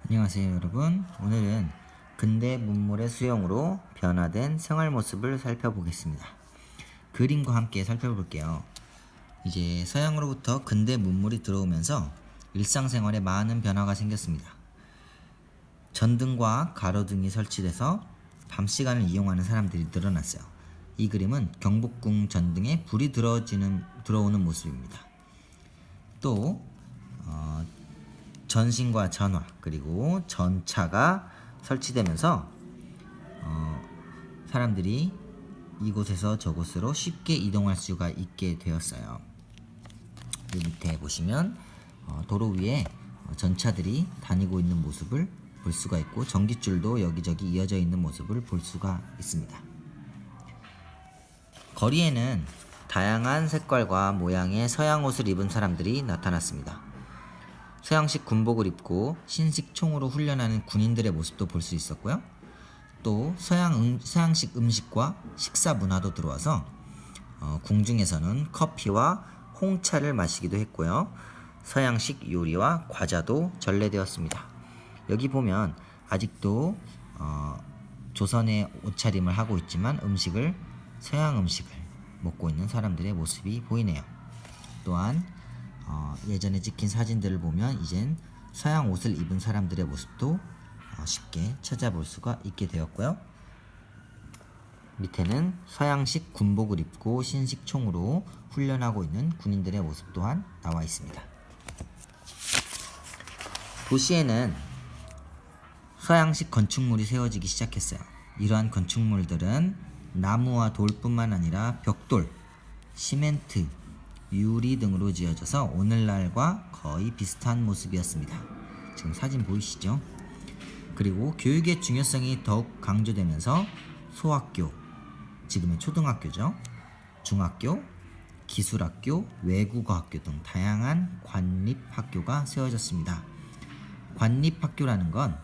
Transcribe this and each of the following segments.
안녕하세요 여러분. 오늘은 근대 문물의 수용으로 변화된 생활 모습을 살펴보겠습니다. 그림과 함께 살펴볼게요. 이제 서양으로부터 근대 문물이 들어오면서 일상생활에 많은 변화가 생겼습니다. 전등과 가로등이 설치돼서 밤 시간을 이용하는 사람들이 늘어났어요. 이 그림은 경복궁 전등에 불이 들어오는 모습입니다. 또 전신과 전화 그리고 전차가 설치되면서 사람들이 이곳에서 저곳으로 쉽게 이동할 수가 있게 되었어요. 이 밑에 보시면 도로 위에 전차들이 다니고 있는 모습을 볼 수가 있고 전깃줄도 여기저기 이어져 있는 모습을 볼 수가 있습니다. 거리에는 다양한 색깔과 모양의 서양 옷을 입은 사람들이 나타났습니다. 서양식 군복을 입고 신식 총으로 훈련하는 군인들의 모습도 볼 수 있었고요. 또 서양식 음식과 식사 문화도 들어와서 궁중에서는 커피와 홍차를 마시기도 했고요. 서양식 요리와 과자도 전래되었습니다. 여기 보면 아직도 조선의 옷차림을 하고 있지만 서양 음식을 먹고 있는 사람들의 모습이 보이네요. 또한 예전에 찍힌 사진들을 보면 이젠 서양 옷을 입은 사람들의 모습도 쉽게 찾아볼 수가 있게 되었고요. 밑에는 서양식 군복을 입고 신식 총으로 훈련하고 있는 군인들의 모습 또한 나와 있습니다. 도시에는 서양식 건축물이 세워지기 시작했어요. 이러한 건축물들은 나무와 돌뿐만 아니라 벽돌, 시멘트, 유리 등으로 지어져서 오늘날과 거의 비슷한 모습이었습니다. 지금 사진 보이시죠? 그리고 교육의 중요성이 더욱 강조되면서 소학교, 지금의 초등학교죠, 중학교, 기술학교, 외국어학교 등 다양한 관립학교가 세워졌습니다. 관립학교라는 건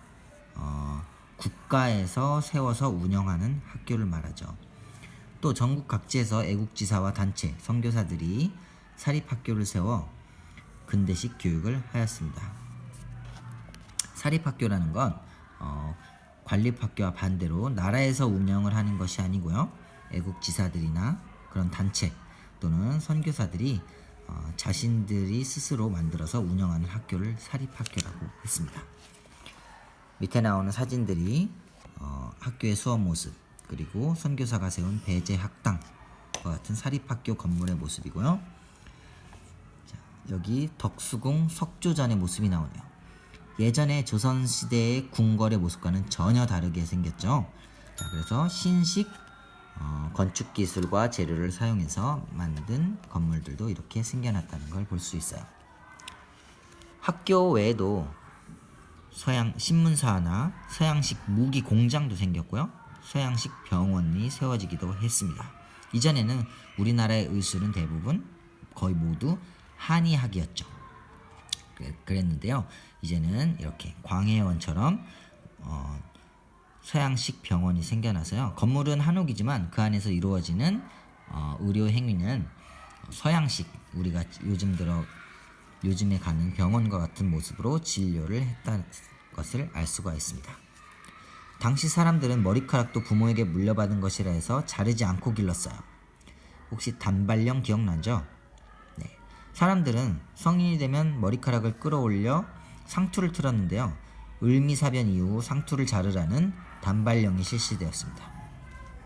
국가에서 세워서 운영하는 학교를 말하죠. 또 전국 각지에서 애국지사와 단체, 선교사들이 사립학교를 세워 근대식 교육을 하였습니다. 사립학교라는 건 관립학교와 반대로 나라에서 운영을 하는 것이 아니고요. 애국지사들이나 그런 단체 또는 선교사들이 자신들이 스스로 만들어서 운영하는 학교를 사립학교라고 했습니다. 밑에 나오는 사진들이 학교의 수업 모습 그리고 선교사가 세운 배제 학당과 같은 사립학교 건물의 모습이고요. 자, 여기 덕수궁 석조전의 모습이 나오네요. 예전에 조선시대의 궁궐의 모습과는 전혀 다르게 생겼죠. 자, 그래서 신식 건축기술과 재료를 사용해서 만든 건물들도 이렇게 생겨났다는 걸 볼 수 있어요. 학교 외에도 서양 신문사나 서양식 무기 공장도 생겼고요. 서양식 병원이 세워지기도 했습니다. 이전에는 우리나라의 의술은 대부분 거의 모두 한의학이었죠. 그랬는데요. 이제는 이렇게 광해원처럼 서양식 병원이 생겨나서요. 건물은 한옥이지만 그 안에서 이루어지는 의료 행위는 서양식, 우리가 요즘에 가는 병원과 같은 모습으로 진료를 했다는 것을 알 수가 있습니다. 당시 사람들은 머리카락도 부모에게 물려받은 것이라 해서 자르지 않고 길렀어요. 혹시 단발령 기억나죠? 네. 사람들은 성인이 되면 머리카락을 끌어올려 상투를 틀었는데요. 을미사변 이후 상투를 자르라는 단발령이 실시되었습니다.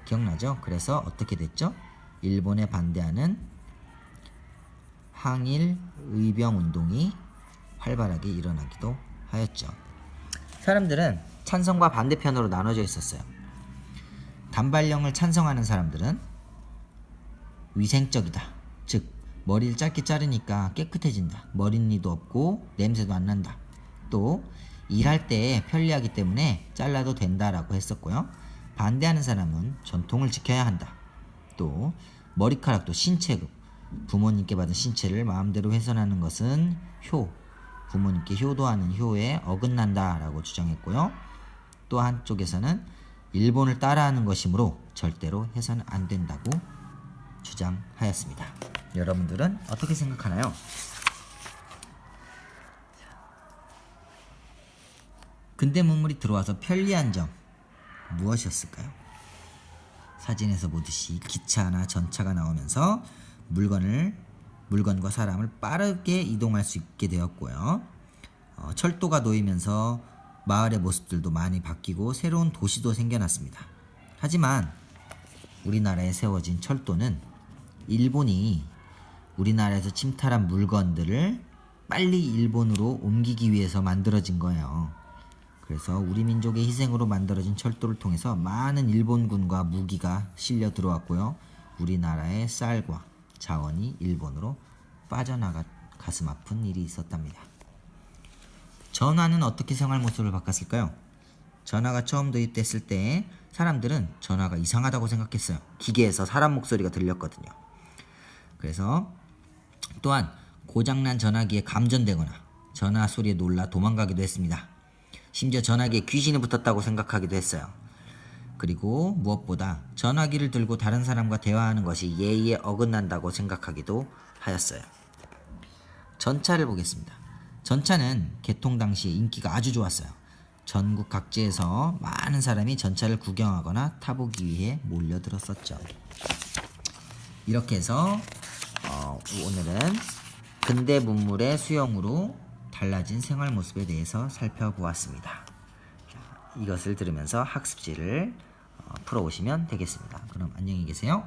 기억나죠? 그래서 어떻게 됐죠? 일본에 반대하는 항일 의병 운동이 활발하게 일어나기도 하였죠. 사람들은 찬성과 반대편으로 나눠져 있었어요. 단발령을 찬성하는 사람들은 위생적이다. 즉 머리를 짧게 자르니까 깨끗해진다. 머릿니도 없고 냄새도 안 난다. 또 일할 때 편리하기 때문에 잘라도 된다라고 했었고요. 반대하는 사람은 전통을 지켜야 한다. 또 머리카락도 신체고 부모님께 받은 신체를 마음대로 훼손하는 것은 부모님께 효도하는 효에 어긋난다라고 주장했고요. 또 한쪽에서는 일본을 따라하는 것이므로 절대로 해서는 안 된다고 주장하였습니다. 여러분들은 어떻게 생각하나요? 근대 문물이 들어와서 편리한 점 무엇이었을까요? 사진에서 보듯이 기차나 전차가 나오면서 물건과 사람을 빠르게 이동할 수 있게 되었고요. 철도가 놓이면서 마을의 모습들도 많이 바뀌고 새로운 도시도 생겨났습니다. 하지만 우리나라에 세워진 철도는 일본이 우리나라에서 침탈한 물건들을 빨리 일본으로 옮기기 위해서 만들어진 거예요. 그래서 우리 민족의 희생으로 만들어진 철도를 통해서 많은 일본군과 무기가 실려 들어왔고요. 우리나라의 쌀과 자원이 일본으로 빠져나가 가슴 아픈 일이 있었답니다. 전화는 어떻게 생활 모습을 바꿨을까요? 전화가 처음 도입됐을 때 사람들은 전화가 이상하다고 생각했어요. 기계에서 사람 목소리가 들렸거든요. 그래서 또한 고장난 전화기에 감전되거나 전화 소리에 놀라 도망가기도 했습니다. 심지어 전화기에 귀신이 붙었다고 생각하기도 했어요. 그리고 무엇보다 전화기를 들고 다른 사람과 대화하는 것이 예의에 어긋난다고 생각하기도 하였어요. 전차를 보겠습니다. 전차는 개통 당시 인기가 아주 좋았어요. 전국 각지에서 많은 사람이 전차를 구경하거나 타보기 위해 몰려들었었죠. 이렇게 해서 오늘은 근대 문물의 수용으로 달라진 생활 모습에 대해서 살펴보았습니다. 이것을 들으면서 학습지를 풀어오시면 되겠습니다. 그럼 안녕히 계세요.